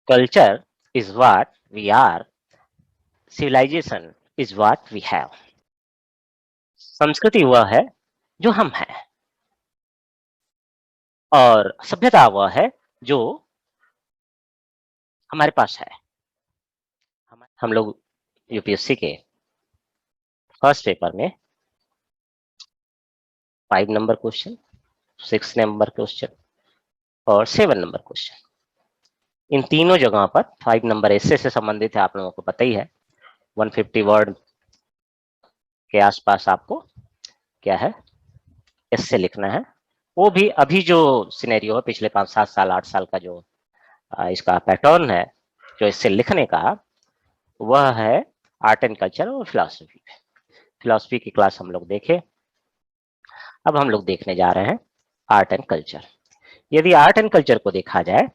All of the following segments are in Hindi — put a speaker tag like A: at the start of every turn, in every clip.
A: Culture is what we are, civilization is what we have. संस्कृति वह है जो हम हैं और सभ्यता वह है जो हमारे पास है। हम लोग यूपीएससी के फर्स्ट पेपर में 5 नंबर क्वेश्चन, 6 नंबर क्वेश्चन और 7 नंबर क्वेश्चन, इन तीनों जगहों पर 5 नंबर एसे से संबंधित है, आप लोगों को पता ही है। 150 वर्ड के आसपास आपको क्या है एसे लिखना है। वो भी अभी जो सिनेरियो है, पिछले 5-7 साल 8 साल का जो इसका पैटर्न है जो इससे लिखने का, वह है आर्ट एंड कल्चर और फिलॉसफी। फिलॉसफी की क्लास हम लोग देखे, अब हम लोग देखने जा रहे हैं आर्ट एंड कल्चर। यदि आर्ट एंड कल्चर को देखा जाए,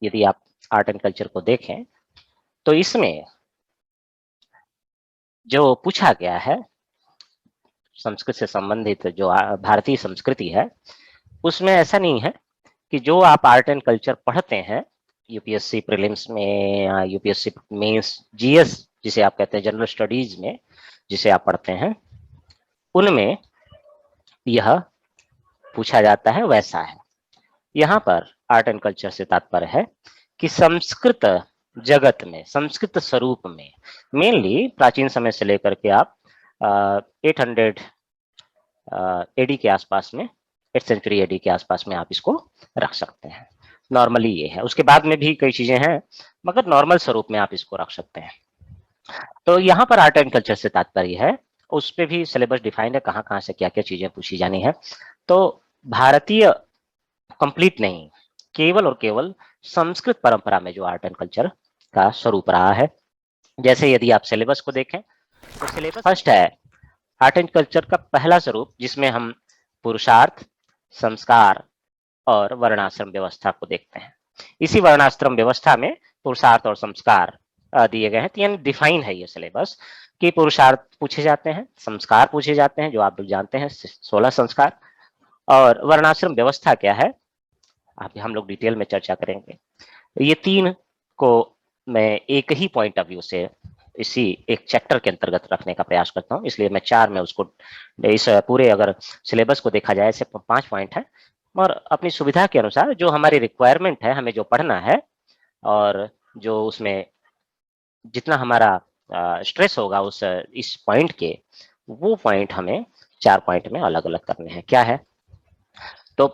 A: यदि आप आर्ट एंड कल्चर को देखें तो इसमें जो पूछा गया है संस्कृत से संबंधित जो भारतीय संस्कृति है, उसमें ऐसा नहीं है कि जो आप आर्ट एंड कल्चर पढ़ते हैं यूपीएससी प्रीलिम्स में या यूपीएससी मेंस जीएस जिसे आप कहते हैं जनरल स्टडीज में जिसे आप पढ़ते हैं, उनमें यह पूछा जाता है वैसा है। यहाँ पर आर्ट एंड कल्चर से तात्पर्य है कि संस्कृत जगत में, संस्कृत स्वरूप में, मेनली प्राचीन समय से लेकर के आप 800 एडी के आसपास में, 8th सेंचुरी एडी के आसपास में आप इसको रख सकते हैं। नॉर्मली ये है, उसके बाद में भी कई चीजें हैं, मगर नॉर्मल स्वरूप में आप इसको रख सकते हैं। तो यहाँ पर आर्ट एंड कल्चर से तात्पर्य है, उस पर भी सिलेबस डिफाइंड है, कहाँ कहाँ से क्या क्या चीजें पूछी जानी है। तो भारतीय कंप्लीट नहीं, केवल और केवल संस्कृत परंपरा में जो आर्ट एंड कल्चर का स्वरूप रहा है। जैसे यदि आप सिलेबस को देखें तो सिलेबस फर्स्ट है आर्ट एंड कल्चर का पहला स्वरूप, जिसमें हम पुरुषार्थ, संस्कार और वर्णाश्रम व्यवस्था को देखते हैं। इसी वर्णाश्रम व्यवस्था में पुरुषार्थ और संस्कार दिए गए हैं। तो यानी डिफाइन है ये सिलेबस कि पुरुषार्थ पूछे जाते हैं, संस्कार पूछे जाते हैं जो आप लोग जानते हैं 16 संस्कार, और वर्णाश्रम व्यवस्था क्या है आप हम लोग डिटेल में चर्चा करेंगे। ये तीन को मैं एक ही पॉइंट ऑफ व्यू से इसी एक चैप्टर के अंतर्गत रखने का प्रयास करता हूँ, इसलिए मैं 4 में उसको, इस पूरे अगर सिलेबस को देखा जाए ऐसे 5 पॉइंट है, और अपनी सुविधा के अनुसार जो हमारी रिक्वायरमेंट है, हमें जो पढ़ना है और जो उसमें जितना हमारा स्ट्रेस होगा उस इस पॉइंट के, वो पॉइंट हमें 4 पॉइंट में अलग अलग करने हैं। क्या है, तो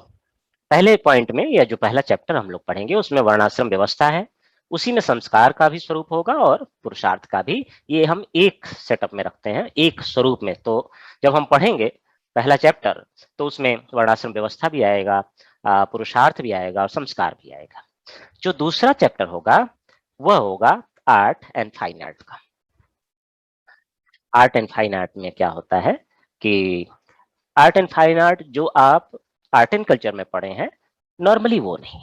A: पहले पॉइंट में या जो पहला चैप्टर हम लोग पढ़ेंगे उसमें वर्णाश्रम व्यवस्था है, उसी में संस्कार का भी स्वरूप होगा और पुरुषार्थ का भी। ये हम एक सेटअप में रखते हैं, एक स्वरूप में। तो जब हम पढ़ेंगे पहला चैप्टर तो उसमें वर्णाश्रम व्यवस्था भी आएगा, पुरुषार्थ भी आएगा और संस्कार भी आएगा। जो दूसरा चैप्टर होगा वह होगा आर्ट एंड फाइन आर्ट का। आर्ट एंड फाइन आर्ट में क्या होता है कि आर्ट एंड फाइन आर्ट जो आप आर्ट एंड कल्चर में पढ़े हैं नॉर्मली वो नहीं,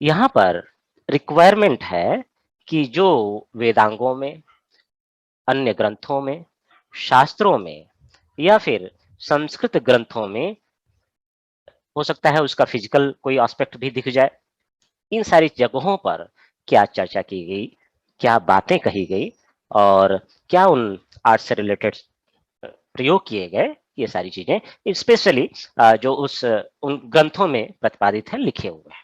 A: यहाँ पर रिक्वायरमेंट है कि जो वेदांगों में, अन्य ग्रंथों में, शास्त्रों में या फिर संस्कृत ग्रंथों में हो सकता है उसका फिजिकल कोई एस्पेक्ट भी दिख जाए, इन सारी जगहों पर क्या चर्चा की गई, क्या बातें कही गई और क्या उन आर्ट से रिलेटेड प्रयोग किए गए, ये सारी चीजें स्पेशली जो उन ग्रंथों में प्रतिपादित है, लिखे हुए हैं।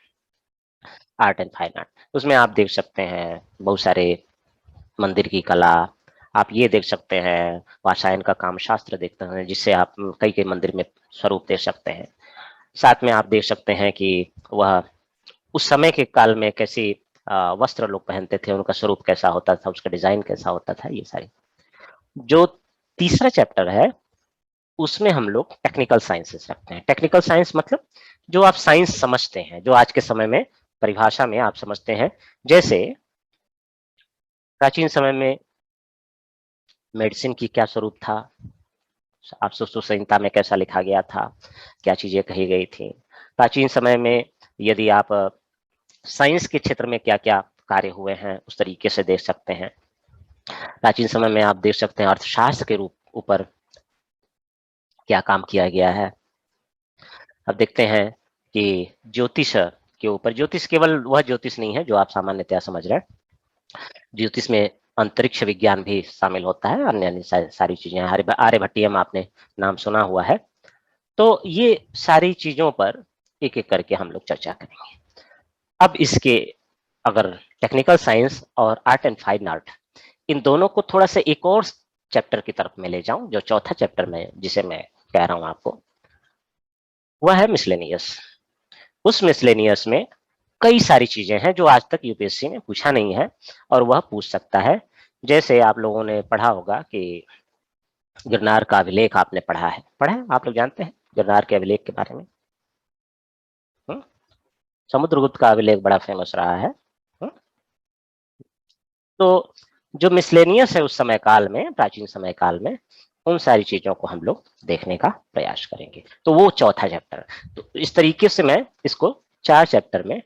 A: आर्ट एंड फाइन आर्ट, उसमें आप देख सकते हैं बहुत सारे मंदिर की कला, आप ये देख सकते हैं वासायन का काम शास्त्र देखते हैं जिससे आप कई कई मंदिर में स्वरूप देख सकते हैं। साथ में आप देख सकते हैं कि वह उस समय के काल में कैसी वस्त्र लोग पहनते थे, उनका स्वरूप कैसा होता था, उसका डिजाइन कैसा होता था, ये सारी। जो तीसरा चैप्टर है उसमें हम लोग टेक्निकल साइंसेस रखते हैं। टेक्निकल साइंस मतलब जो आप साइंस समझते हैं, जो आज के समय में परिभाषा में आप समझते हैं, जैसे प्राचीन समय में मेडिसिन की क्या स्वरूप था, आप सुश्रुत संहिता में कैसा लिखा गया था, क्या चीजें कही गई थी। प्राचीन समय में यदि आप साइंस के क्षेत्र में क्या क्या कार्य हुए हैं उस तरीके से देख सकते हैं। प्राचीन समय में आप देख सकते हैं अर्थशास्त्र के रूप ऊपर क्या काम किया गया है। अब देखते हैं कि ज्योतिष के ऊपर। ज्योतिष केवल वह ज्योतिष नहीं है जो आप सामान्यतया समझ रहे हैं। ज्योतिष में अंतरिक्ष विज्ञान भी शामिल होता है, अन्य अन्य सारी चीजें। आर्यभट्टियम आपने नाम सुना हुआ है। तो ये सारी चीजों पर एक एक करके हम लोग चर्चा करेंगे। अब इसके अगर टेक्निकल साइंस और आर्ट एंड फाइन आर्ट, इन दोनों को थोड़ा सा एक और चैप्टर की तरफ में ले जाऊं, जो चौथा चैप्टर में जिसे मैं कह रहा हूं आपको, वह है मिसलेनियस। उस मिसलेनियस में कई सारी चीजें हैं जो आज तक यूपीएससी ने पूछा नहीं है और वह पूछ सकता है। जैसे आप लोगों ने पढ़ा होगा कि गिरनार का अभिलेख आपने पढ़ा है, आप लोग जानते हैं गिरनार के अभिलेख के बारे में? हुँ? समुद्रगुप्त का अभिलेख बड़ा फेमस रहा है। हुँ? तो जो मिसलेनियस है उस समय काल में, प्राचीन समय काल में, उन सारी चीजों को हम लोग देखने का प्रयास करेंगे। तो वो चौथा चैप्टर। तो इस तरीके से मैं इसको 4 चैप्टर में,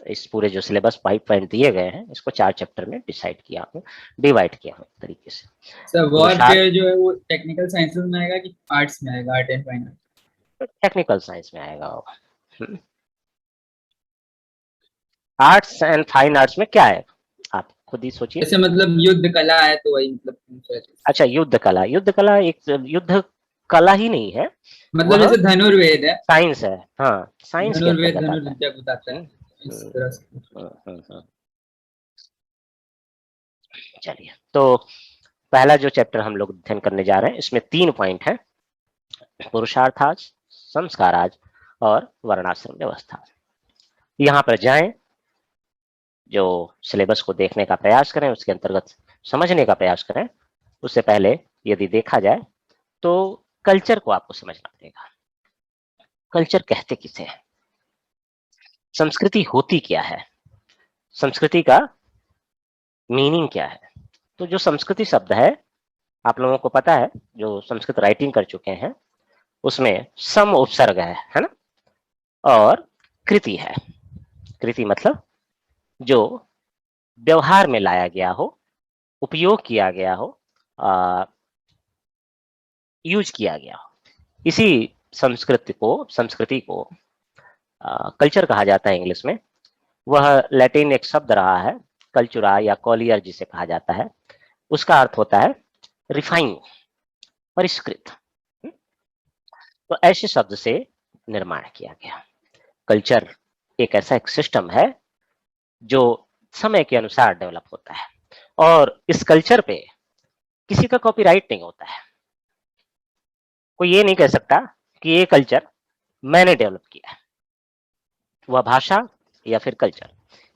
A: इस पूरे जो सिलेबस 5 पॉइंट दिए गए हैं, इसको 4 चैप्टर में डिवाइड किया हूँ इस तरीके से।
B: सर
A: पुरुषार्थ
B: वॉरफेयर जो है वो टेक्निकल साइंसेस में आएगा कि आर्ट्स में आएगा, art and fine art?
A: Technical science में आएगा वो। आर्ट्स एंड फाइन आर्ट्स में क्या है, आप खुद ही सोचिए।
B: जैसे मतलब युद्ध कला है तो वही मतलब पूछ रहे थे।
A: अच्छा, युद्ध कला एक युद्ध कला ही नहीं है,
B: मतलब
A: वह
B: जैसे धनुर्वेद है,
A: साइंस है। हाँ, साइंस के
B: धनुर्वेद
A: अंतर्गत आता है।
B: धनुर्विद्या को बताता है,
A: हम्म,
B: इस
A: हम्म,
B: तरह से पूछ रहे
A: चलिए, तो पहला जो चैप्टर हम लोग अध्ययन करने जा रहे हैं, इसमें 3 पॉइंट हैं: पुरुषार्थाज, संस्काराज और वर्णाश्रम व्यवस्था। यहाँ पर जाएं, जो सिलेबस को देखने का प्रयास करें, उसके अंतर्गत समझने का प्रयास करें। उससे पहले यदि देखा जाए तो कल्चर को आपको समझना पड़ेगा। कल्चर कहते किसे हैं, संस्कृति होती क्या है, संस्कृति का मीनिंग क्या है। तो जो संस्कृति शब्द है, आप लोगों को पता है, जो संस्कृत राइटिंग कर चुके हैं, उसमें सम उपसर्ग है ना, और कृति है। कृति मतलब जो व्यवहार में लाया गया हो, उपयोग किया गया हो, यूज किया गया हो। इसी संस्कृति को कल्चर कहा जाता है इंग्लिश में। वह लैटिन एक शब्द रहा है, कल्चुरा या कॉलियर जिसे कहा जाता है। उसका अर्थ होता है रिफाइन, परिष्कृत। तो ऐसे शब्द से निर्माण किया गया। कल्चर एक सिस्टम है जो समय के अनुसार डेवलप होता है, और इस कल्चर पे किसी का कॉपीराइट नहीं होता है। कोई ये नहीं कह सकता कि ये कल्चर मैंने डेवलप किया है। वह भाषा या फिर कल्चर,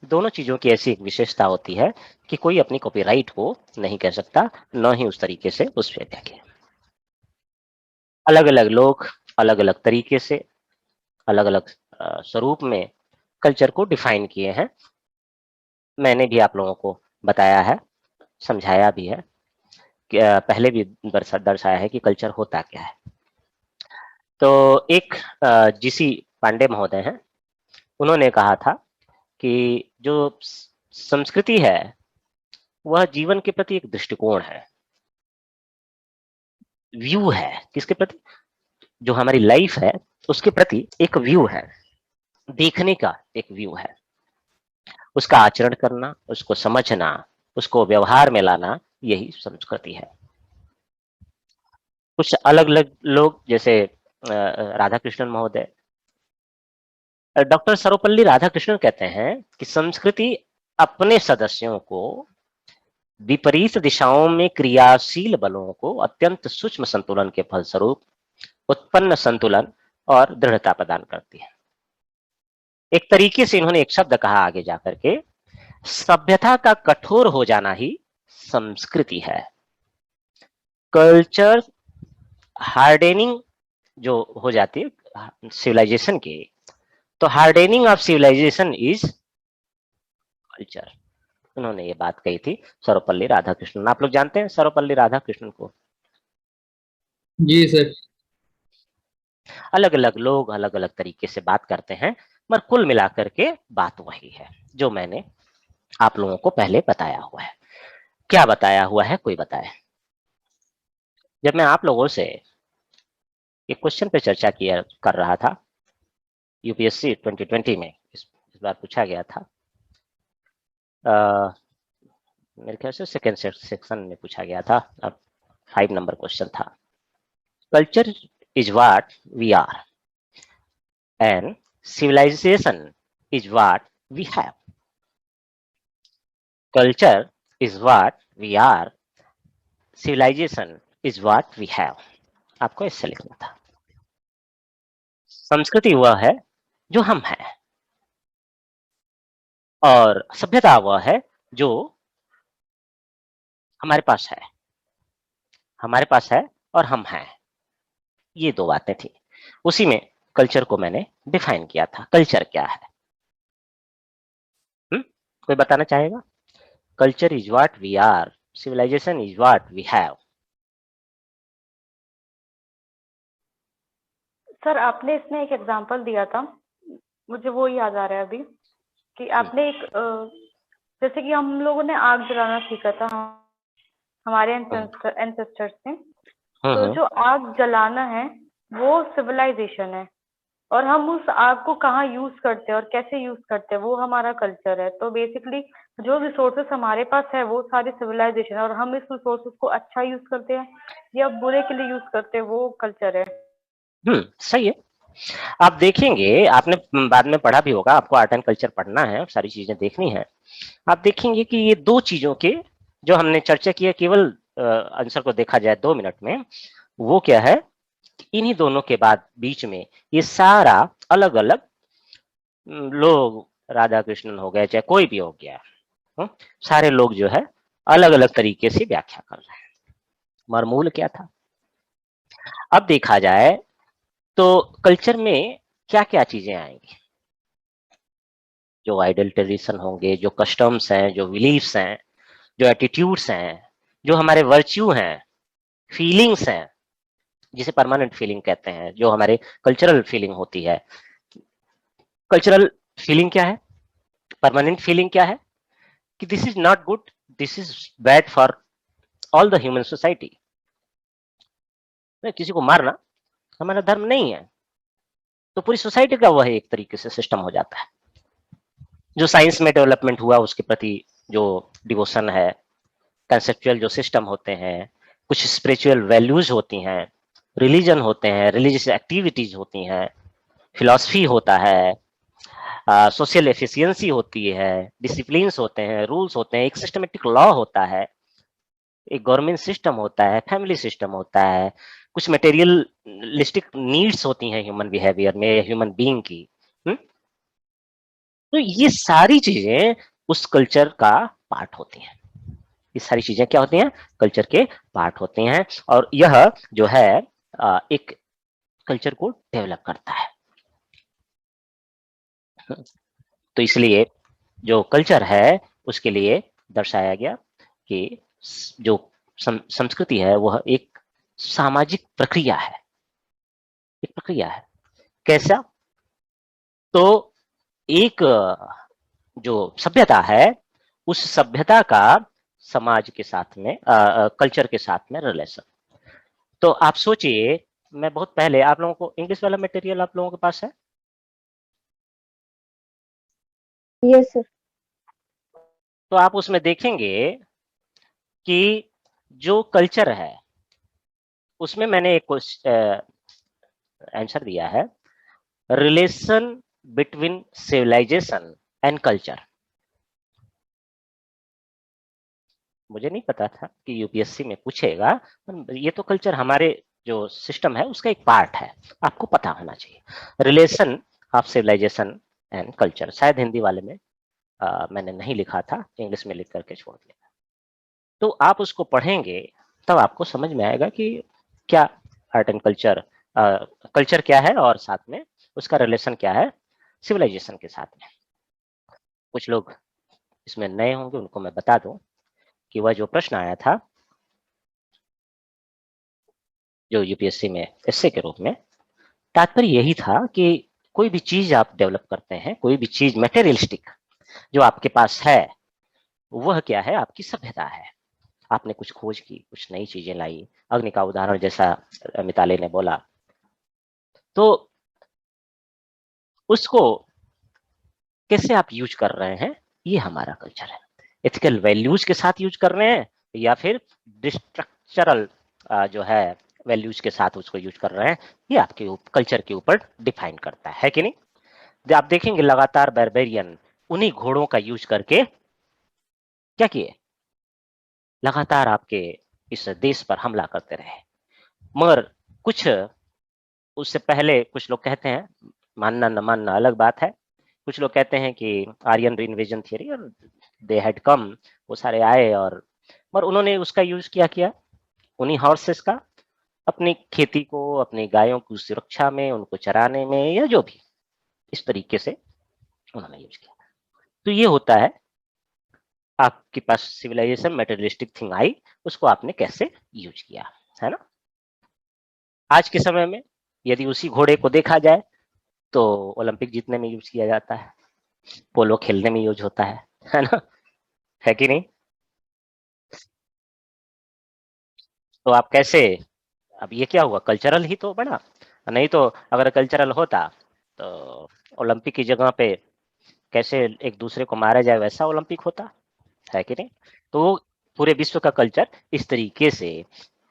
A: दोनों चीजों की ऐसी एक विशेषता होती है कि कोई अपनी कॉपीराइट को नहीं कह सकता, न ही उस तरीके से उस पे देखे। अलग अलग लोग अलग अलग तरीके से, अलग अलग स्वरूप में कल्चर को डिफाइन किए हैं। मैंने भी आप लोगों को बताया है, समझाया भी है, कि पहले भी दर्शाया है कि कल्चर होता क्या है। तो एक जीसी पांडे महोदय हैं, उन्होंने कहा था कि जो संस्कृति है वह जीवन के प्रति एक दृष्टिकोण है, व्यू है। किसके प्रति? जो हमारी लाइफ है उसके प्रति एक व्यू है, देखने का एक व्यू है। उसका आचरण करना, उसको समझना, उसको व्यवहार में लाना, यही संस्कृति है। कुछ अलग अलग लोग, जैसे राधा कृष्णन महोदय, डॉक्टर सर्वपल्ली राधाकृष्णन कहते हैं कि संस्कृति अपने सदस्यों को विपरीत दिशाओं में क्रियाशील बलों को अत्यंत सूक्ष्म संतुलन के फलस्वरूप उत्पन्न संतुलन और दृढ़ता प्रदान करती है। एक तरीके से इन्होंने एक शब्द कहा आगे जाकर के, सभ्यता का कठोर हो जाना ही संस्कृति है। कल्चर हार्डेनिंग जो हो जाती है सिविलाइजेशन की, तो hardening of civilisation is culture. उन्होंने ये बात कही थी सर्वपल्ली राधाकृष्णन। आप लोग जानते हैं सर्वपल्ली राधाकृष्णन को?
B: जी सर।
A: अलग अलग लोग अलग अलग तरीके से बात करते हैं, मगर कुल मिलाकर के बात वही है जो मैंने आप लोगों को पहले बताया हुआ है। क्या बताया हुआ है, कोई बताए? जब मैं आप लोगों से एक क्वेश्चन पे चर्चा किया कर रहा था यूपीएससी 2020 में, इस बार पूछा गया था, मेरे ख्याल से सेकेंड सेक्शन में पूछा गया था, अब 5 नंबर क्वेश्चन था। Culture is what we are and civilisation is what we have. Culture is what we are, civilisation is what we have. आपको इससे लिखना था। संस्कृति वह है जो हम हैं, और सभ्यता वह है जो हमारे पास है, हमारे पास है और हम हैं। ये दो बातें थी, उसी में कल्चर को मैंने डिफाइन किया था। कल्चर क्या है? कोई बताना चाहेगा? Culture is what we are, civilisation is what we have.
C: Sir आपने इसमें एक एग्जांपल दिया था, मुझे वो याद आ रहा है अभी कि आपने एक जैसे कि हम लोगों ने आग जलाना सीखा था हमारे एंसेस्टर्स से, तो जो आग जलाना है वो सिविलाइजेशन है, और हम उस आग को कहाँ यूज करते हैं और कैसे यूज करते हैं वो हमारा कल्चर है। तो बेसिकली जो रिसोर्सेस हमारे पास है वो सारे सिविलाइजेशन है, और हम इस रिसोर्सेस को अच्छा यूज करते हैं या बुरे के लिए यूज करते हैं वो कल्चर है।
A: सही है। आप देखेंगे, आपने बाद में पढ़ा भी होगा, आपको आर्ट एंड कल्चर पढ़ना है, सारी चीजें देखनी है। आप देखेंगे कि ये दो चीजों के जो हमने चर्चा की है, केवल आंसर को देखा जाए 2 मिनट में, वो क्या है? इन्हीं दोनों के बाद बीच में ये सारा अलग अलग लोग, राधा कृष्णन हो गए चाहे कोई भी हो गया, सारे लोग जो है अलग अलग तरीके से व्याख्या कर रहे हैं। मरमूल क्या था? अब देखा जाए तो कल्चर में क्या क्या चीजें आएंगी? जो आइडल ट्रेडिशन होंगे, जो कस्टम्स हैं, जो बिलीफ्स हैं, जो एटीट्यूड्स हैं, जो हमारे वर्च्यू हैं, फीलिंग्स हैं, जिसे परमानेंट फीलिंग कहते हैं, जो हमारे कल्चरल फीलिंग होती है। कल्चरल फीलिंग क्या है? परमानेंट फीलिंग क्या है? कि this is not good, this is bad for all the human society. किसी को मारना हमारा धर्म नहीं है, तो पूरी सोसाइटी का वह एक तरीके से सिस्टम हो जाता है। जो साइंस में डेवलपमेंट हुआ उसके प्रति जो डिवोशन है, कंसेप्चुअल जो सिस्टम होते हैं, कुछ स्पिरिचुअल वैल्यूज होती हैं, रिलीजन होते हैं, रिलीजियस एक्टिविटीज होती हैं, फिलॉसफी होता है, सोशल एफिशिएंसी होती है, डिसिप्लिन होते हैं, रूल्स होते हैं, एक सिस्टमेटिक लॉ होता है, एक गवर्नमेंट सिस्टम होता है, फैमिली सिस्टम होता है, कुछ मटेरियलिस्टिक नीड्स होती हैं ह्यूमन बिहेवियर में, ह्यूमन बीइंग की। तो ये सारी चीजें उस कल्चर का पार्ट होती हैं। ये सारी चीजें क्या होती हैं? कल्चर के पार्ट होती हैं, और यह जो है एक कल्चर को डेवलप करता है। तो इसलिए जो कल्चर है उसके लिए दर्शाया गया कि जो संस्कृति है वह एक सामाजिक प्रक्रिया है, एक प्रक्रिया है। कैसा? तो एक जो सभ्यता है, उस सभ्यता का समाज के साथ में, कल्चर के साथ में रिलेशन। तो आप सोचिए, मैं बहुत पहले, आप लोगों को इंग्लिश वाला मटेरियल आप लोगों के पास है?
D: Yes sir.
A: तो आप उसमें देखेंगे कि जो कल्चर है उसमें मैंने एक आंसर दिया है, relation between civilisation and culture. मुझे नहीं पता था कि यूपीएससी में पूछेगा, ये तो कल्चर हमारे जो सिस्टम है उसका एक पार्ट है, आपको पता होना चाहिए। Relation of civilisation and culture, शायद हिंदी वाले में मैंने नहीं लिखा था, इंग्लिश में लिख करके छोड़ दिया। तो आप उसको पढ़ेंगे तब आपको समझ में आएगा कि क्या आर्ट एंड कल्चर, कल्चर क्या है और साथ में उसका रिलेशन क्या है सिविलाइजेशन के साथ में। कुछ लोग इसमें नए होंगे, उनको मैं बता दूं कि वह जो प्रश्न आया था जो यूपीएससी में एस्से के रूप में, तात्पर्य यही था कि कोई भी चीज आप डेवलप करते हैं, कोई भी चीज मटेरियलिस्टिक जो आपके पास है, वह क्या है? आपकी सभ्यता है। आपने कुछ खोज की, कुछ नई चीजें लाई, अग्नि का उदाहरण जैसा मिताली ने बोला, तो उसको कैसे आप यूज कर रहे हैं, ये हमारा कल्चर है। एथिकल वैल्यूज के साथ यूज कर रहे हैं या फिर डिस्ट्रक्चरल जो है वैल्यूज के साथ उसको यूज कर रहे हैं, ये आपके कल्चर के ऊपर डिफाइन करता है कि नहीं। आप देखेंगे लगातार बारबेरियन उन्हीं घोड़ों का यूज करके क्या किए, लगातार आपके इस देश पर हमला करते रहे। मगर कुछ उससे पहले कुछ लोग कहते हैं, मानना न मानना अलग बात है, कुछ लोग कहते हैं कि आर्यन इन्वेजन थियरी और दे हैड कम, वो सारे आए और मगर उन्होंने उसका यूज किया उन्हीं हॉर्सेस का अपनी खेती को, अपनी गायों की सुरक्षा में, उनको चराने में, या जो भी इस तरीके से उन्होंने यूज किया। तो ये होता है आपके पास सिविलाइजेशन मेटेरियलिस्टिक थिंग आई, उसको आपने कैसे यूज किया, है ना। आज के समय में यदि उसी घोड़े को देखा जाए तो ओलंपिक जीतने में यूज किया जाता है, पोलो खेलने में यूज होता है ना, है कि नहीं। तो आप कैसे, अब ये क्या हुआ, कल्चरल ही तो बना, नहीं तो अगर कल्चरल होता तो ओलंपिक की जगह पे कैसे एक दूसरे को मारा जाए वैसा ओलंपिक होता, है कि नहीं। तो वो पूरे विश्व का कल्चर इस तरीके से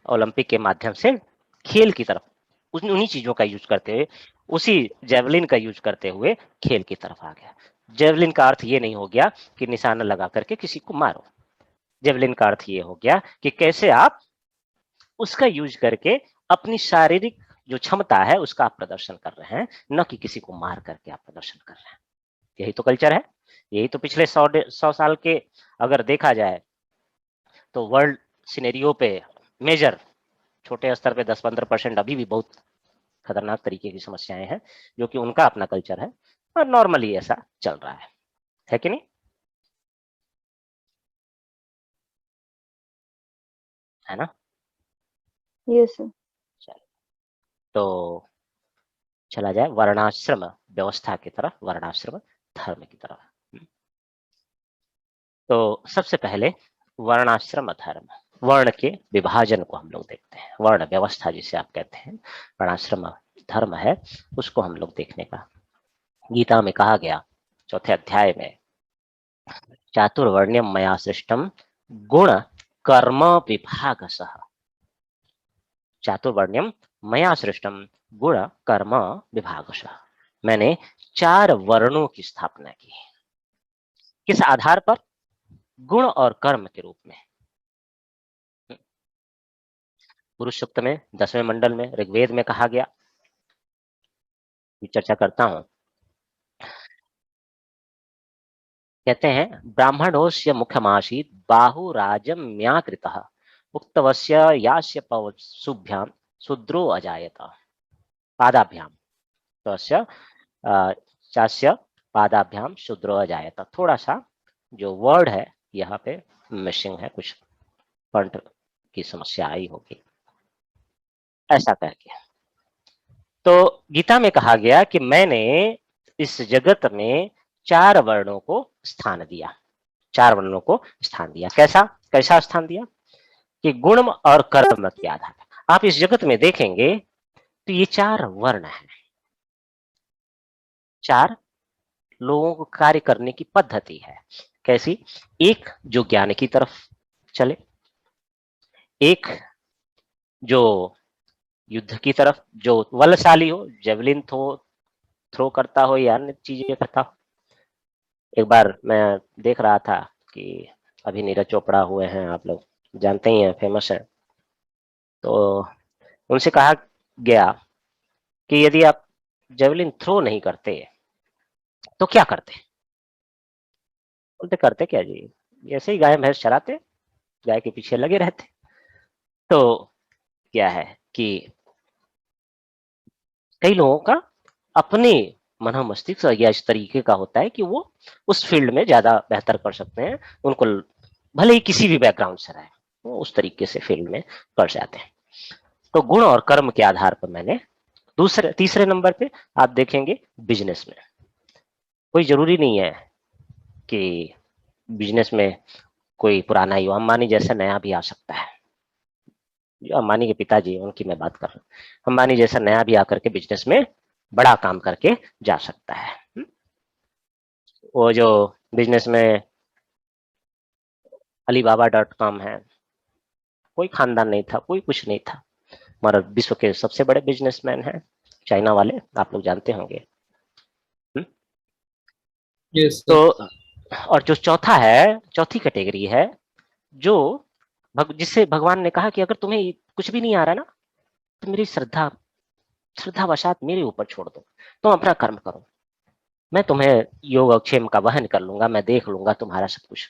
A: ओलंपिक के माध्यम से खेल की तरफ उन्हीं चीजों का यूज करते हुए, उसी जेवलिन का यूज करते हुए खेल की तरफ आ गया। जेवलिन का अर्थ ये नहीं हो गया कि निशाना लगा करके किसी को मारो, जेवलिन का अर्थ ये हो गया कि कैसे आप उसका यूज करके अपनी शारीरिक जो क्षमता है उसका आप प्रदर्शन कर रहे हैं, न कि किसी को मार करके आप प्रदर्शन कर रहे हैं। यही तो कल्चर है, यही तो पिछले 100 साल के अगर देखा जाए तो वर्ल्ड सिनेरियो पे मेजर छोटे स्तर पे 10-15% अभी भी बहुत खतरनाक तरीके की समस्याएं हैं, जो कि उनका अपना कल्चर है और नॉर्मली ऐसा चल रहा है कि नहीं। है ना।
D: Yes sir.
A: चलो, तो चला जाए वर्णाश्रम व्यवस्था की तरफ, वर्णाश्रम धर्म की तरफ। तो सबसे पहले वर्णाश्रम धर्म, वर्ण के विभाजन को हम लोग देखते हैं, वर्ण व्यवस्था जिसे आप कहते हैं, वर्णाश्रम धर्म है, उसको हम लोग देखने का। गीता में कहा गया 4थे अध्याय में, चातुर्वर्ण्यम मया सृष्टम गुण कर्म विभागशः, चातुर्वर्ण्यम मया सृष्टम गुण कर्म विभागशः, मैंने 4 वर्णों की स्थापना की। किस आधार पर, गुण और कर्म के रूप में। पुरुष सूक्त में 10वें मंडल में ऋग्वेद में कहा गया, चर्चा करता हूं। कहते हैं ब्राह्मणोस्य मुखमासीत् बाहुराजम्याकृतः उक्तवस्य यास्य पवसुभ्याम शूद्रो अजायत पादाभ्याम, तस्य चास्य पादाभ्याम शूद्रो अजायत। थोड़ा सा जो वर्ड है यहाँ पे मिसिंग है, कुछ फंट की समस्या आई होगी, ऐसा कह के। तो गीता में कहा गया कि मैंने इस जगत में 4 वर्णों को स्थान दिया, 4 वर्णों को स्थान दिया। कैसा कैसा स्थान दिया कि गुण और कर्म के आधार पर। आप इस जगत में देखेंगे तो ये 4 वर्ण हैं, 4 लोगों को कार्य करने की पद्धति है। कैसी, एक जो ज्ञान की तरफ चले, एक जो युद्ध की तरफ, जो बलशाली हो, जेवलिन थ्रो करता हो या अन्य चीजें करता हो। एक बार मैं देख रहा था कि अभी नीरज चोपड़ा हुए हैं, आप लोग जानते ही हैं, फेमस है। तो उनसे कहा गया कि यदि आप जेवलिन थ्रो नहीं करते तो क्या करते। बोलते करते क्या जी, ऐसे ही गाय भैंस चराते, गाय के पीछे लगे रहते। तो क्या है कि कई लोगों का अपने मन मस्तिष्क या इस तरीके का होता है कि वो उस फील्ड में ज्यादा बेहतर कर सकते हैं, उनको भले ही किसी भी बैकग्राउंड से रहे, वो उस तरीके से फील्ड में कर जाते हैं। तो गुण और कर्म के आधार पर मैंने तीसरे नंबर पे आप देखेंगे बिजनेस में। कोई जरूरी नहीं है कि बिजनेस में कोई पुराना ही हो, अंबानी जैसा नया भी आ सकता है। जो अंबानी के पिताजी, उनकी मैं बात कर रहा हूँ, अंबानी जैसा नया भी आकर के बिजनेस में बड़ा काम करके जा सकता है। वो जो बिजनेस में alibaba.com है, कोई खानदान नहीं था, कोई कुछ नहीं था, मगर विश्व के सबसे बड़े बिजनेसमैन हैं चाइना वाले, आप लोग जानते होंगे।
B: यस
A: तो
B: सर।
A: और जो चौथा है, चौथी कैटेगरी है, जो जिससे भगवान ने कहा कि अगर तुम्हें कुछ भी नहीं आ रहा ना, तो मेरी श्रद्धावशात मेरे ऊपर छोड़ दो, तुम अपना कर्म करो, मैं तुम्हें योगक्षेम का वहन कर लूंगा, मैं देख लूंगा तुम्हारा सब कुछ।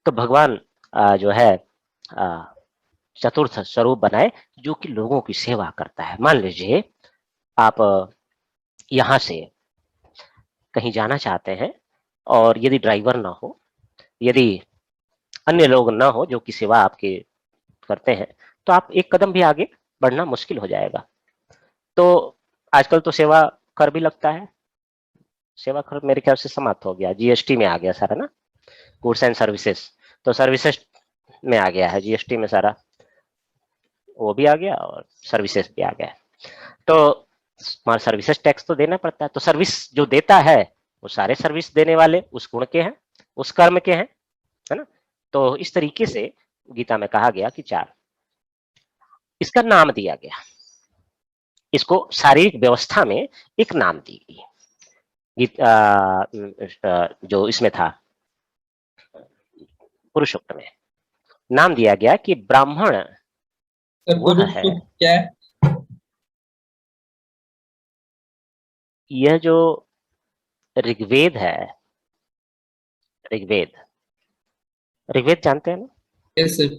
A: तो भगवान जो है चतुर्थ स्वरूप बनाए, जो कि लोगों की सेवा करता है। मान लीजिए आप यहाँ से कहीं जाना चाहते हैं, और यदि ड्राइवर ना हो, यदि अन्य लोग ना हो जो कि सेवा आपके करते हैं, तो आप एक कदम भी आगे बढ़ना मुश्किल हो जाएगा। तो आजकल तो सेवा कर भी लगता है, सेवा कर मेरे ख्याल से समाप्त हो गया, जीएसटी में आ गया सारा ना, गुड्स एंड सर्विसेज, तो सर्विसेज में आ गया है, जीएसटी में सारा वो भी आ गया और सर्विसेज भी आ गया। तो हमारा सर्विसेज टैक्स तो देना पड़ता है, तो सर्विस जो देता है वो सारे सर्विस देने वाले उस गुण के हैं, उस कर्म के हैं, है ना। तो इस तरीके से गीता में कहा गया कि चार, इसका नाम दिया गया, इसको शारीरिक व्यवस्था में एक नाम दी गई। जो इसमें था पुरुषोक्त में नाम दिया गया कि ब्राह्मण
B: सर
A: वह
B: पुरुष
A: है,
B: सूक्त क्या है?
A: यह जो ऋग्वेद है, ऋग्वेद ऋग्वेद जानते हैं ना,
B: यस सर।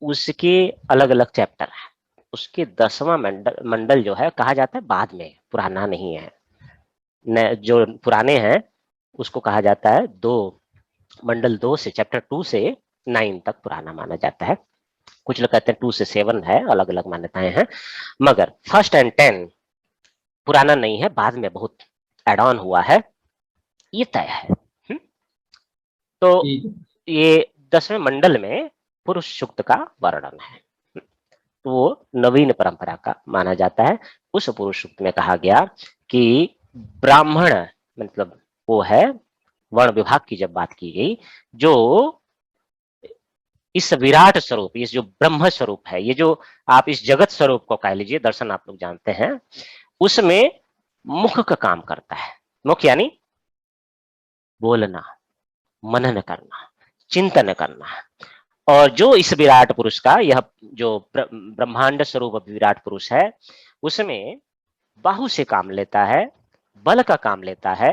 A: उसके अलग अलग चैप्टर है, उसके 10वां मंडल जो है कहा जाता है बाद में, पुराना नहीं है, जो पुराने हैं उसको कहा जाता है दो, मंडल 2 से चैप्टर 2 से 9 तक पुराना माना जाता है। कुछ लोग कहते हैं 2 से 7 है, अलग अलग मान्यताएं हैं, मगर फर्स्ट एंड 10 पुराना नहीं है, बाद में बहुत एड ऑन हुआ है, ये तय है। तो
B: ठीक है।
A: ये 10वें मंडल में पुरुष सूक्त का वर्णन है, तो वो नवीन परंपरा का माना जाता है। उस पुरुष सूक्त में कहा गया कि ब्राह्मण मतलब वो है, वर्ण विभाग की जब बात की गई, जो इस विराट स्वरूप, इस जो ब्रह्म स्वरूप है, ये जो आप इस जगत स्वरूप को कह लीजिए, दर्शन आप लोग जानते हैं, उसमें मुख का काम करता है। मुख यानी बोलना, मनन करना, चिंतन करना, और जो इस विराट पुरुष का, यह जो ब्रह्मांड स्वरूप विराट पुरुष है, उसमें बाहु से काम लेता है, बल का काम लेता है,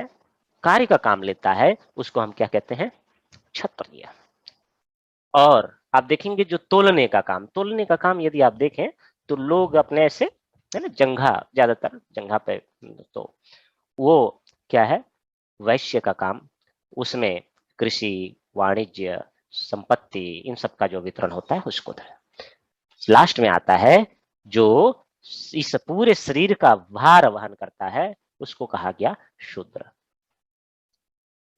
A: कार्य का काम लेता है, उसको हम क्या कहते हैं, क्षत्रिय। और आप देखेंगे जो तोलने का काम यदि आप देखें तो लोग अपने ऐसे है ना, जंघा, ज्यादातर जंघा पे, तो वो क्या है, वैश्य का काम, उसमें कृषि, वाणिज्य, संपत्ति, इन सब का जो वितरण होता है उसको। लास्ट में आता है जो इस पूरे शरीर का भार वहन करता है, उसको कहा गया शूद्र,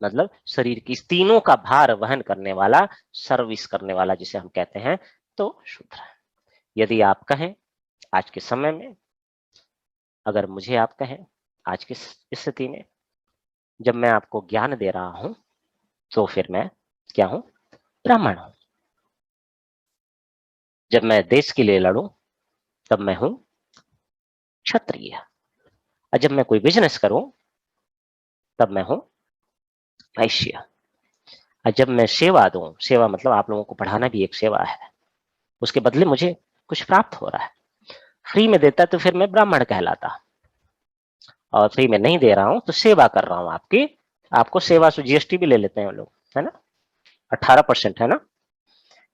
A: मतलब शरीर की तीनों का भार वहन करने वाला, सर्विस करने वाला जिसे हम कहते हैं, तो शूद्र। यदि आप कहें आज के समय में, अगर मुझे आप कहें आज की स्थिति में, जब मैं आपको ज्ञान दे रहा हूं, तो फिर मैं क्या हूं, ब्राह्मण हूं। जब मैं देश के लिए लड़ूं, तब मैं हूं क्षत्रिय। और जब मैं कोई बिजनेस करूं, तब मैं हूं वैश्य। और जब मैं सेवा दूं, सेवा मतलब आप लोगों को पढ़ाना भी एक सेवा है, उसके बदले मुझे कुछ प्राप्त हो रहा है, फ्री में देता तो फिर मैं ब्राह्मण कहलाता, और फ्री में नहीं दे रहा हूं तो सेवा कर रहा हूं आपकी, आपको सेवा से जीएसटी भी ले लेते हैं लोग, है ना, 18% है ना,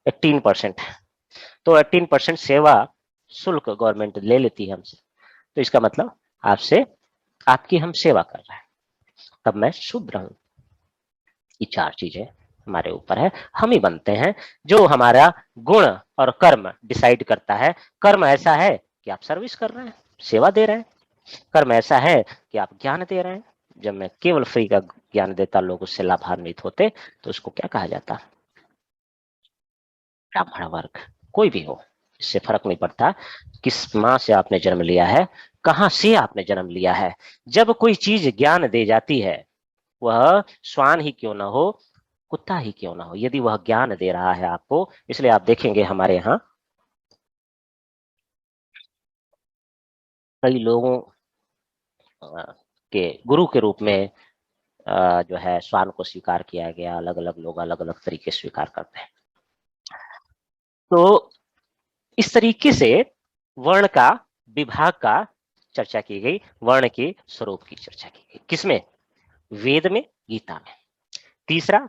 A: 18%, तो 18% सेवा शुल्क गवर्नमेंट ले लेती है हमसे, तो इसका मतलब आपसे, आपकी हम सेवा कर रहे हैं, तब मैं शूद्र हूं। ये चार चीजें हमारे ऊपर है, हम ही बनते हैं, जो हमारा गुण और कर्म डिसाइड करता है। कर्म ऐसा है कि आप सर्विस कर रहे हैं, सेवा दे रहे हैं, कर्म ऐसा है कि आप ज्ञान दे रहे हैं। जब मैं केवल फ्री का ज्ञान देता, लोग उससे लाभान्वित होते, तो उसको क्या कहा जाता, ब्राह्मण वर्ग। कोई भी हो, इससे फर्क नहीं पड़ता किस माँ से आपने जन्म लिया है, कहां से आपने जन्म लिया है, जब कोई चीज ज्ञान दे जाती है, वह श्वान ही क्यों ना हो, कुत्ता ही क्यों ना हो, यदि वह ज्ञान दे रहा है आपको, इसलिए आप देखेंगे हमारे यहाँ कई लोगों के गुरु के रूप में जो है श्वान को स्वीकार किया गया। अलग अलग लोग अलग अलग तरीके से स्वीकार करते हैं। तो इस तरीके से वर्ण का, विभाग का चर्चा की गई, वर्ण के स्वरूप की चर्चा की गई। किसमें? वेद में, गीता में। तीसरा,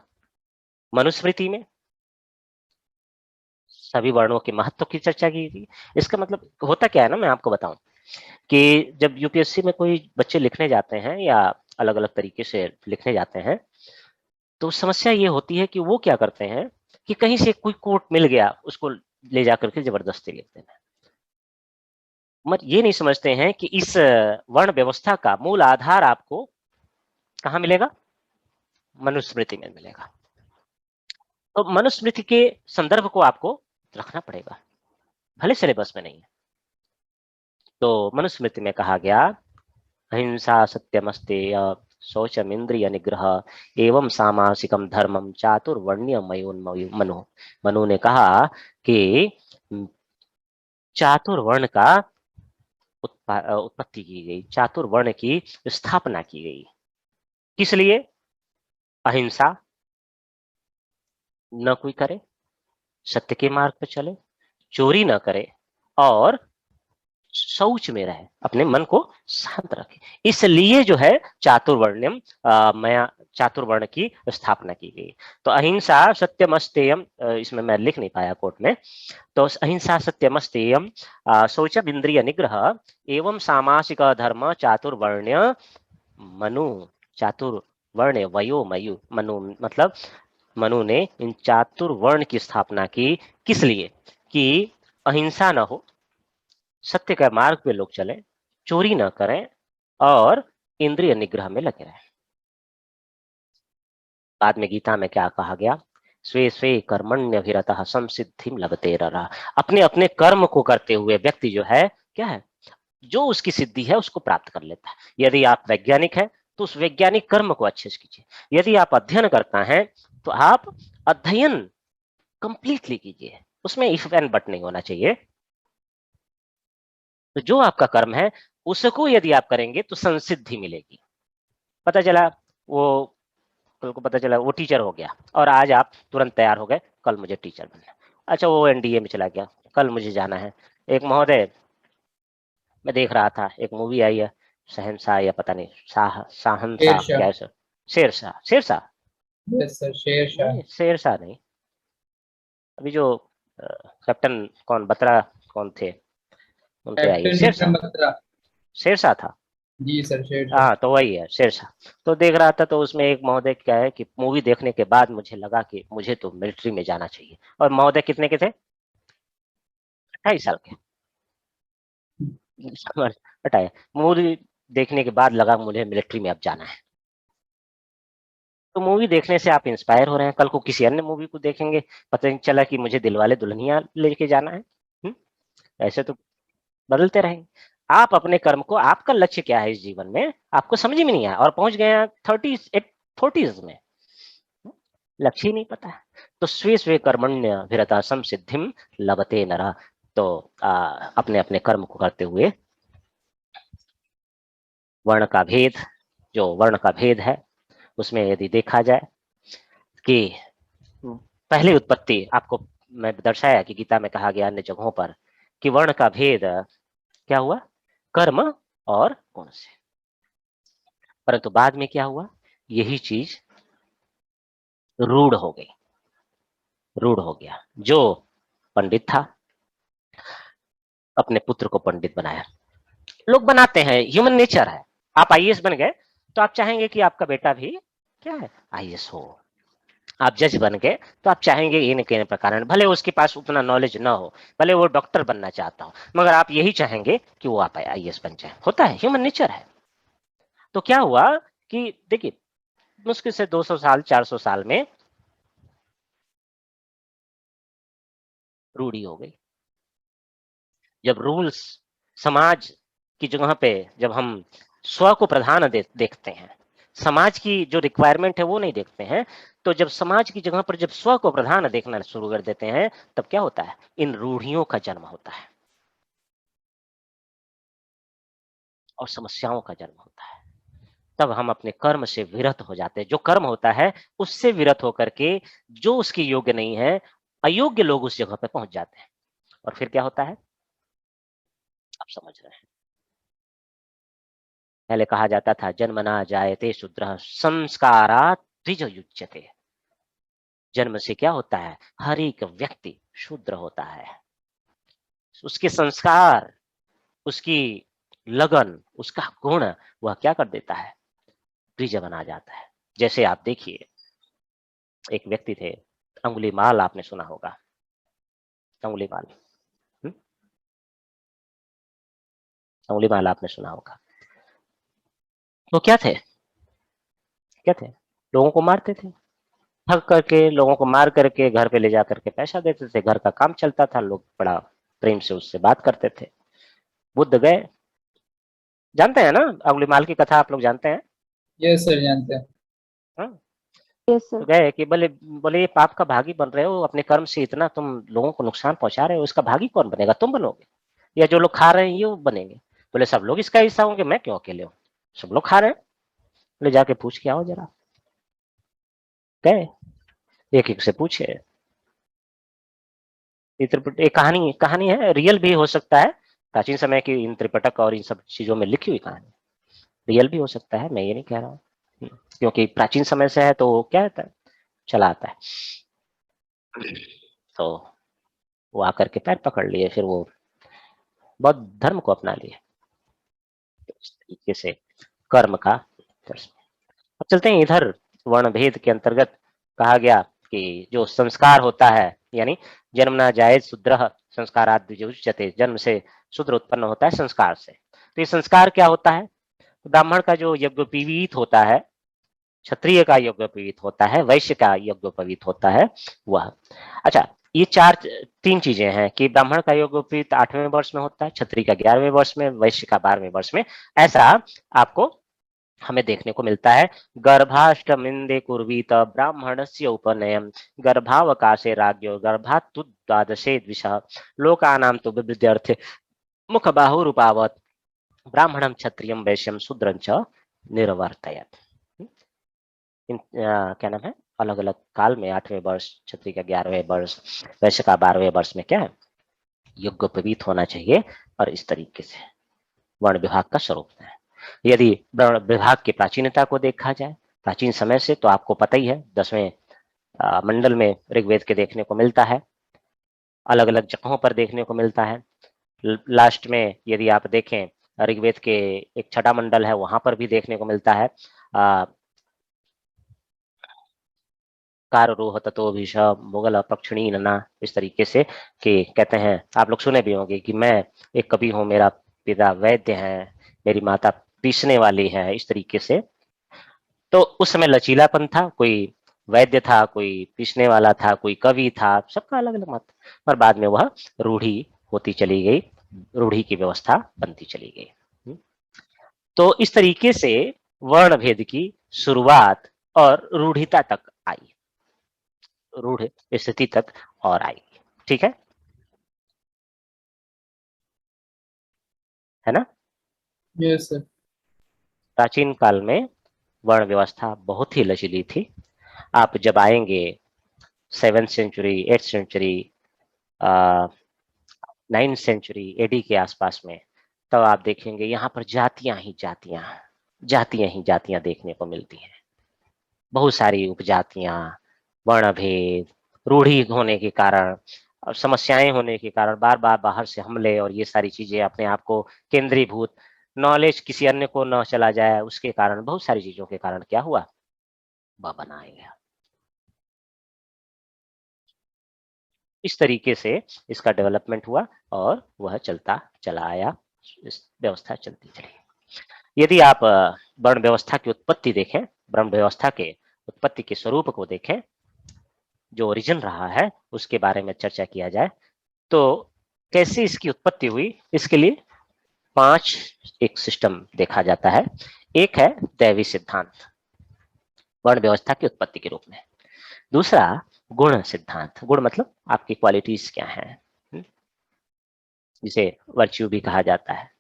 A: मनुस्मृति में सभी वर्णों के महत्व की चर्चा की गई। इसका मतलब होता क्या है ना, मैं आपको बताऊं कि जब यूपीएससी में कोई बच्चे लिखने जाते हैं या अलग अलग तरीके से लिखने जाते हैं, तो समस्या ये होती है कि वो क्या करते हैं कि कहीं से कोई कोट मिल गया, उसको ले जाकर के जबरदस्ती लिखते हैं। मत ये नहीं समझते हैं कि इस वर्ण व्यवस्था का मूल आधार आपको कहाँ मिलेगा? मनुस्मृति में मिलेगा। तो मनुस्मृति के संदर्भ को आपको रखना पड़ेगा, भले सिलेबस में नहीं है। तो मनुस्मृति में कहा गया, अहिंसा सत्यमस्तेय शौचमिंद्रिय निग्रह एवं सामासिकम धर्मम चातुर्वर्ण्य मनु। मनु ने कहा कि चातुर्वर्ण का उत्पत्ति की गई, चातुर्वर्ण की स्थापना की गई। किस लिए? अहिंसा न कोई करे, सत्य के मार्ग पर चले, चोरी न करे और शौच में रहे, अपने मन को शांत रखे। इसलिए जो है चातुर्वर्ण्यम चातुर्वर्ण की स्थापना की गई। तो अहिंसा सत्यमस्तेयम, इसमें मैं लिख नहीं पाया कोर्ट में, तो अहिंसा सत्यमस्तेयम शौचम इंद्रिय निग्रह एवं सामासिक धर्म चातुर्वर्ण्य मनु। चातुर्वर्ण वयो मयु, मनु मतलब मनु ने इन चातुर्वर्ण की स्थापना की। किस लिए? कि अहिंसा न हो, सत्य के मार्ग पे लोग चले, चोरी न करें और इंद्रिय निग्रह में लगे रहें। बाद में गीता में क्या कहा गया? स्वे स्वे कर्मण्यभिरतः संसिद्धिम लभते रहा। अपने अपने कर्म को करते हुए व्यक्ति जो है, क्या है, जो उसकी सिद्धि है उसको प्राप्त कर लेता है। यदि आप वैज्ञानिक है तो उस वैज्ञानिक कर्म को अच्छे से कीजिए। यदि आप अध्ययन करता है तो आप अध्ययन कंप्लीटली कीजिए, उसमें इफ एंड बट नहीं होना चाहिए। तो जो आपका कर्म है उसको यदि आप करेंगे तो संसिद्धि मिलेगी। पता चला वो, कल को पता चला वो टीचर हो गया और आज आप तुरंत तैयार हो गए, कल मुझे टीचर बनना है। अच्छा, वो एनडीए में चला गया, कल मुझे जाना है। एक महोदय, मैं देख रहा था एक मूवी आई है, शहनशाह या पता नहीं शाहनशाह
B: शेरशाह।
A: क्या है sir, Shershah, Shershah
B: yes sir, Shershah.
A: नहीं, शेरशाह नहीं, अभी जो कैप्टन कौन बत्रा कौन थे, उन पे आई है
B: कैप्टन
A: शेरशाह।
B: विक्रम बत्रा।
A: शेरशाह था,
B: जी सर, शेरशाह।
A: हाँ तो वही है शेरशाह। तो देख रहा था, तो उसमें एक महोदय क्या है कि मूवी देखने के बाद मुझे लगा कि मुझे तो मिलिट्री में जाना चाहिए। और महोदय कितने के थे? 28 साल के। हटाए, मूवी देखने के बाद लगा मुझे मिलिट्री में अब जाना है। तो मूवी देखने से आप इंस्पायर हो रहे हैं, कल को किसी अन्य मूवी को देखेंगे, पता नहीं चला कि मुझे दिलवाले दुल्हनिया लेके जाना है। ऐसे तो बदलते रहेंगे। आप अपने कर्म को, आपका लक्ष्य क्या है इस जीवन में, आपको समझ में नहीं आया और पहुंच गए हैं 30s 40s में, लक्ष्य ही नहीं पता है। तो स्वे स्वे कर्मण्य विरता संसिद्धिम लभते नरा। तो अपने अपने कर्म को करते हुए वर्ण का भेद, जो वर्ण का भेद है उसमें यदि देखा जाए कि पहली उत्पत्ति, आपको मैं दर्शाया कि गीता में कहा गया अन्य जगहों पर कि वर्ण का भेद क्या हुआ? कर्म और गुण से। परंतु बाद में क्या हुआ? यही चीज रूढ़ हो गई, रूढ़ हो गया। जो पंडित था अपने पुत्र को पंडित बनाया। लोग बनाते हैं, ह्यूमन नेचर है। आप आईएएस बन गए तो आप चाहेंगे कि आपका बेटा भी क्या है, आईएएस हो। आप जज बन गए तो आप चाहेंगे इन के प्रकार, भले उसके पास उतना नॉलेज ना हो, भले वो डॉक्टर बनना चाहता हो, मगर आप यही चाहेंगे कि वो आप आईएएस बन जाए। होता है, ह्यूमन नेचर है। तो क्या हुआ कि देखिए, मुश्किल से 200 साल 400 साल में रूढ़ी हो गई। जब रूल्स समाज की जगह पे जब हम स्व को प्रधान देखते हैं, समाज की जो रिक्वायरमेंट है वो नहीं देखते हैं। तो जब समाज की जगह पर जब स्व को प्रधान देखना शुरू कर देते हैं, तब क्या होता है, इन रूढ़ियों का जन्म होता है और समस्याओं का जन्म होता है। तब हम अपने कर्म से विरत हो जाते हैं। जो कर्म होता है उससे विरत होकर के जो उसके योग्य नहीं है, अयोग्य लोग उस जगह पे पहुंच जाते हैं। और फिर क्या होता है, आप समझ रहे हैं। पहले कहा जाता था जन्मना जायते शूद्रः संस्कारात् द्विजयुज्यते। जन्म से क्या होता है, हर एक व्यक्ति शूद्र होता है। उसके संस्कार, उसकी लगन, उसका गुण वह क्या कर देता है, द्विज बना जाता है। जैसे आप देखिए, एक व्यक्ति थे, अंगुलीमाल, आपने सुना होगा अंगुलीमाल। अंगुलीमाल आपने सुना होगा। वो क्या थे, क्या थे, लोगों को मारते थे, ठग करके लोगों को मार करके घर पे ले जा करके पैसा देते थे, घर का काम चलता था, लोग बड़ा प्रेम से उससे बात करते थे। बुद्ध गए, जानते हैं ना अंगुलीमाल की कथा, आप लोग जानते हैं।
B: यस सर, जानते हैं।
A: हाँ?
D: यस
A: तो
D: सर।
A: गए कि बोले बोले ये पाप का भागी बन रहे हो, अपने कर्म से इतना तुम लोगों को नुकसान पहुंचा रहे हो, इसका भागी कौन बनेगा, तुम बनोगे या जो लोग खा रहे हैं ये बनेंगे। बोले सब लोग इसका हिस्सा होंगे, मैं क्यों अकेले हूँ, सब लोग खा रहे हैं। बोले जाके पूछ के आओ जरा। गए, एक एक से पूछे। एक कहानी कहानी है, रियल भी हो सकता है, प्राचीन समय की इन त्रिपिटक और इन सब चीजों में लिखी हुई कहानी, रियल भी हो सकता है, मैं ये नहीं कह रहा हूँ, क्योंकि प्राचीन समय से है तो क्या होता है, चला आता है। तो वो आकर के पैर पकड़ लिए, फिर वो बौद्ध धर्म को अपना लिए। तो इस तरीके से कर्म का दर्शन। अब चलते हैं इधर, वर्ण भेद के अंतर्गत कहा गया कि जो संस्कार होता है, यानी जन्मना जायज शूद्रः संस्कारात् द्विजोच्यते, जन्म से शूद्र उत्पन्न होता है संस्कार से। तो ये संस्कार क्या होता है, ब्राह्मण का जो यज्ञोपवीत होता है, क्षत्रिय का यज्ञोपवीत होता है, वैश्य का यज्ञोपवीत होता है वह। अच्छा, ये तीन चीजें हैं कि ब्राह्मण का यज्ञोपवीत 8वें वर्ष में होता है, क्षत्रिय का 11वें वर्ष में, वैश्य का 12वें वर्ष में। ऐसा आपको हमें देखने को मिलता है। गर्भाष्टमिंदे कुर्वीत ब्राह्मणस्य उपनयन गर्भावकाशे राज्ञो गर्भात् तु द्वादशे द्विषः लोकानां तु विविध्यर्थे मुखबाहुरूपावत् ब्राह्मणं क्षत्रियं वैश्यं शूद्रं च निर्वर्तयत्। क्या नाम है, अलग अलग काल में 8वें वर्ष, क्षत्रिय का 11वें वर्ष, वैश्य का 12वें वर्ष में क्या है, यज्ञोपवीत होना चाहिए। और इस तरीके से वर्ण विभाग का स्वरूप है। यदि वर्ण विभाग की प्राचीनता को देखा जाए प्राचीन समय से, तो आपको पता ही है 10वें मंडल में ऋग्वेद के देखने को मिलता है, अलग अलग जगहों पर देखने को मिलता है। लास्ट में यदि आप देखें ऋग्वेद के एक छठा मंडल है, वहां पर भी देखने को मिलता है कारोह ततो भीष मुगल पक्षिणी नना, इस तरीके से कि कहते हैं, आप लोग सुने भी होंगे कि मैं एक कवि हूँ, मेरा पिता वैद्य हैं, मेरी माता पीसने वाली है, इस तरीके से। तो उस समय लचीलापन था, कोई वैद्य था, कोई पीसने वाला था, कोई कवि था, सबका अलग अलग मत। पर बाद में वह रूढ़ी होती चली गई, रूढ़ी की व्यवस्था बनती चली गई। तो इस तरीके से वर्ण भेद की शुरुआत और रूढ़िता तक आई, रूढ़ स्थिति तक और आई। ठीक है ना।
B: Yes sir.
A: प्राचीन काल में वर्ण व्यवस्था बहुत ही लचीली थी। आप जब आएंगे 7th century, 8th century, 9th century AD के आसपास में, तब आप देखेंगे यहाँ पर जातियां ही जातियां, जातियां ही जातियां देखने को मिलती हैं। बहुत सारी उपजातियां, वर्ण भेद, रूढ़ी होने के कारण और समस्याएं होने के कारण, बार बार बाहर से हमले और ये सारी चीजें अपने आप को केंद्रीभूत, नॉलेज किसी अन्य को न चला जाए, उसके कारण, बहुत सारी चीजों के कारण क्या हुआ, वह बनाया गया। इस तरीके से इसका डेवलपमेंट हुआ और वह चलता चला आया, इस व्यवस्था चलती चली। यदि आप वर्ण व्यवस्था की उत्पत्ति देखें, वर्ण व्यवस्था के उत्पत्ति के स्वरूप को देखें, जो ओरिजिन रहा है उसके बारे में चर्चा किया जाए, तो कैसे इसकी उत्पत्ति हुई, इसके लिए 5 एक सिस्टम देखा जाता है। एक है दैवी सिद्धांत, वर्ण व्यवस्था की उत्पत्ति के रूप में। दूसरा गुण सिद्धांत, गुण मतलब आपकी क्वालिटीज क्या हैं, जिसे वर्च्यू भी कहा जाता है।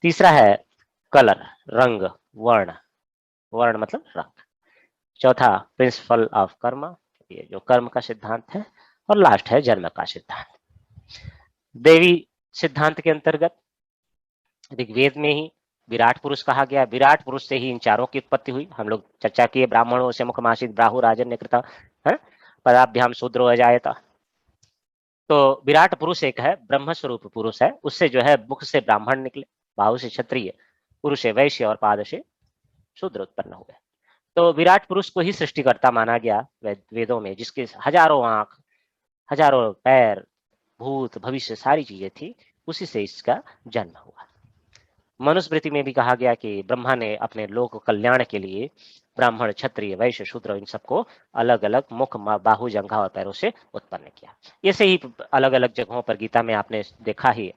A: तीसरा है कलर, रंग, वर्ण, वर्ण मतलब रंग। चौथा प्रिंसिपल ऑफ कर्म, ये जो कर्म का सिद्धांत है। और लास्ट है जन्म का सिद्धांत। देवी सिद्धांत के अंतर्गत ऋग्वेद में ही विराट पुरुष कहा गया, विराट पुरुष से ही इन चारों की उत्पत्ति हुई। हम लोग चर्चा किए, ब्राह्मणों से मुखमासित ब्राहु राजन्य कृता है, पदाभ्याम शूद्रो अजायता। तो विराट पुरुष एक है, ब्रह्म स्वरूप पुरुष है, उससे जो है मुख से ब्राह्मण निकले, बाहु से क्षत्रिय, पुरुष से वैश्य और पाद से शूद्र उत्पन्न हुए। तो विराट पुरुष को ही सृष्टिकर्ता माना गया वेदों में, जिसके हजारों आंख, हजारों पैर, भूत भविष्य सारी चीजें थी, उसी से इसका जन्म हुआ। मनुस्मृति में भी कहा गया कि ब्रह्मा ने अपने लोक कल्याण के लिए ब्राह्मण, क्षत्रिय, वैश्य, शूद्र इन सबको अलग अलग मुख, बाहु, जंघा और पैरों से उत्पन्न किया। ऐसे ही अलग अलग जगहों पर गीता में आपने देखा ही,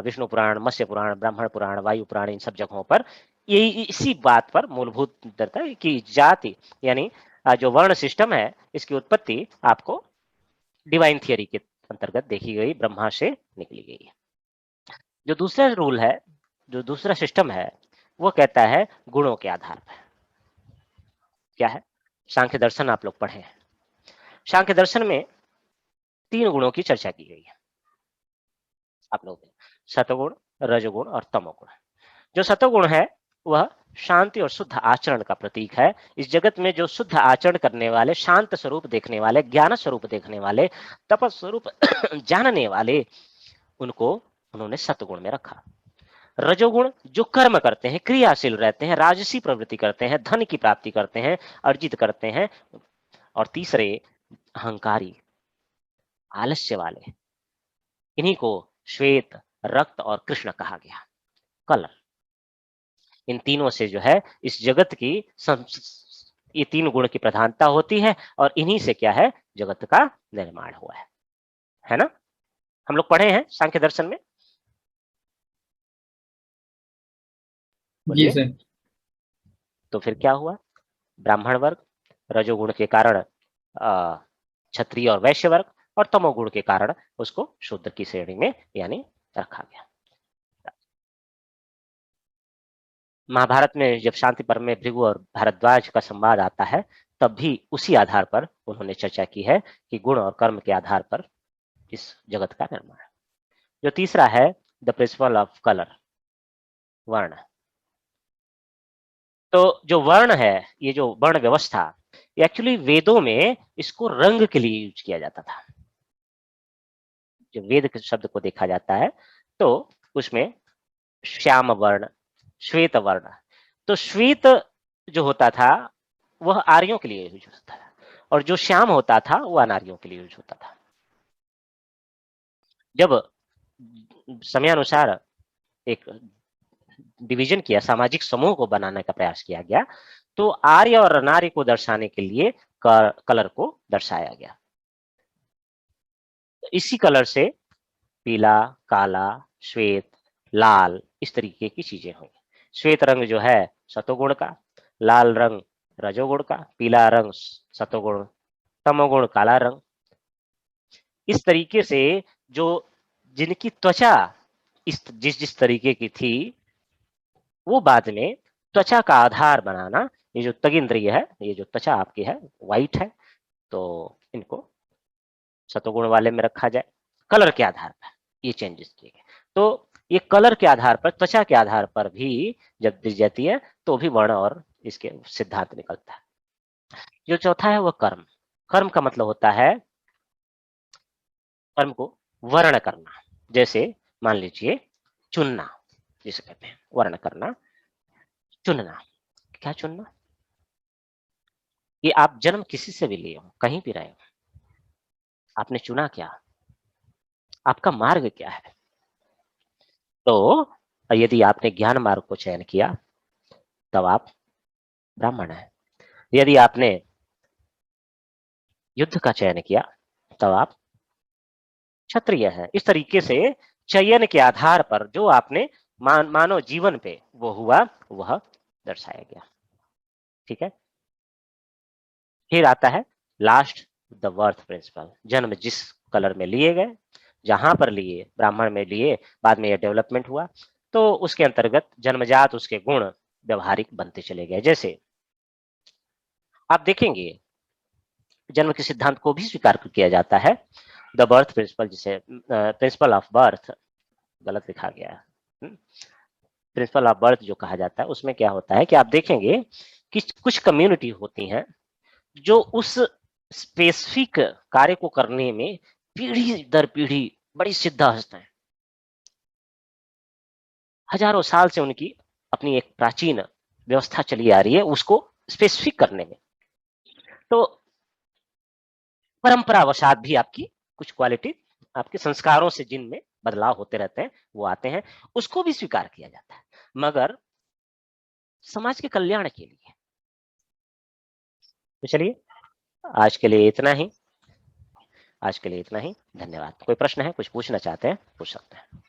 A: विष्णु पुराण, मत्स्य पुराण, ब्राह्मण पुराण, वायु पुराण, इन सब जगहों पर यही इसी बात पर मूलभूत डरता है कि जाति यानी जो वर्ण सिस्टम है, इसकी उत्पत्ति आपको डिवाइन थियरी के अंतर्गत देखी गई, ब्रह्मा से निकली गई है। जो दूसरा रूल है, जो दूसरा सिस्टम है, वो कहता है गुणों के आधार पर। क्या है? सांख्य दर्शन आप लोग पढ़े हैं। सांख्य दर्शन में 3 गुणों की चर्चा की गई है आप लोग, सतगुण, रजगुण और तमोगुण। जो सतगुण है वह शांति और शुद्ध आचरण का प्रतीक है। इस जगत में जो शुद्ध आचरण करने वाले, शांत स्वरूप देखने वाले, ज्ञान स्वरूप देखने वाले, तपस स्वरूप जानने वाले, उनको उन्होंने सतगुण में रखा। रजोगुण जो कर्म करते हैं, क्रियाशील रहते हैं, राजसी प्रवृत्ति करते हैं, धन की प्राप्ति करते हैं, अर्जित करते हैं। और तीसरे अहंकारी, आलस्य वाले, इन्हीं को श्वेत, रक्त और कृष्ण कहा गया, कलर। इन तीनों से जो है इस जगत की ये 3 गुण की प्रधानता होती है, और इन्हीं से क्या है, जगत का निर्माण हुआ है ना? हम लोग पढ़े हैं सांख्य दर्शन में।
B: जी
A: बोलिए।
B: सर।
A: तो फिर क्या हुआ? ब्राह्मण वर्ग रजोगुण के कारण क्षत्रिय और वैश्य वर्ग, और तमोगुण के कारण उसको शूद्र की श्रेणी में यानी रखा गया। महाभारत में जब शांति पर्व में भृगु और भारद्वाज का संवाद आता है, तब भी उसी आधार पर उन्होंने चर्चा की है कि गुण और कर्म के आधार पर इस जगत का निर्माण। जो तीसरा है द प्रिंसिपल ऑफ कलर, वर्ण। तो जो वर्ण है, ये जो वर्ण व्यवस्था, एक्चुअली वेदों में इसको रंग के लिए यूज किया जाता था। जब वेद के शब्द को देखा जाता है तो उसमें श्याम वर्ण, श्वेत वर्ण। तो श्वेत जो होता था वह आर्यों के लिए यूज होता था, और जो श्याम होता था वो अनार्यों के लिए यूज होता था। जब समयानुसार एक डिवीजन किया, सामाजिक समूह को बनाने का प्रयास किया गया, तो आर्य और अनार्य को दर्शाने के लिए कलर को दर्शाया गया। इसी कलर से पीला, काला, श्वेत, लाल, इस तरीके की चीजें हुई। श्वेत रंग जो है सतोगुण का, लाल रंग रजोगुण का, पीला रंग सतोगुण, तमोगुण काला रंग। इस तरीके से जो जिनकी त्वचा जिस तरीके की थी, वो बाद में त्वचा का आधार बनाना, ये जो त्वगिंद्रिय है, ये जो त्वचा आपकी है व्हाइट है, तो इनको सतोगुण वाले में रखा जाए। कलर के आधार पर ये चेंजेस किए गए। तो ये कलर के आधार पर, त्वचा के आधार पर भी जब दी जाती है तो भी वर्ण और इसके सिद्धांत निकलता है। जो चौथा है वह कर्म। कर्म का मतलब होता है कर्म को वर्ण करना। जैसे मान लीजिए चुनना, जिसे कहते हैं वर्ण करना, चुनना। क्या चुनना? ये आप जन्म किसी से भी लिए हो, कहीं भी रहे हो, आपने चुना क्या, आपका मार्ग क्या है। तो यदि आपने ज्ञान मार्ग को चयन किया तब आप ब्राह्मण हैं। यदि आपने युद्ध का चयन किया तब आप क्षत्रिय हैं। इस तरीके से चयन के आधार पर जो आपने मानव जीवन पे वो हुआ, वह दर्शाया गया। ठीक है। फिर आता है लास्ट द बर्थ प्रिंसिपल, जन्म जिस कलर में लिए गए, जहां पर लिए, ब्राह्मण में लिए, बाद में यह डेवलपमेंट हुआ, तो उसके अंतर्गत जन्मजात उसके गुण व्यवहारिक बनते चले गए। जैसे आप देखेंगे जन्म के सिद्धांत को भी स्वीकार किया जाता है, द बर्थ प्रिंसिपल, जिसे प्रिंसिपल ऑफ बर्थ, गलत लिखा गया है, प्रिंसिपल ऑफ बर्थ जो कहा जाता है, उसमें क्या होता है कि आप देखेंगे कि कुछ कम्युनिटी होती हैं जो उस स्पेसिफिक कार्य को करने में पीढ़ी दर पीढ़ी बड़ी सिद्धहस्त हैं, हजारों साल से उनकी अपनी एक प्राचीन व्यवस्था चली आ रही है उसको स्पेसिफिक करने में। तो परंपरावशात भी आपकी कुछ क्वालिटी, आपके संस्कारों से जिनमें बदलाव होते रहते हैं, वो आते हैं, उसको भी स्वीकार किया जाता है, मगर समाज के कल्याण के लिए। तो चलिए आज के लिए इतना ही, आज के लिए इतना ही। धन्यवाद। कोई प्रश्न है, कुछ पूछना चाहते हैं, पूछ सकते हैं।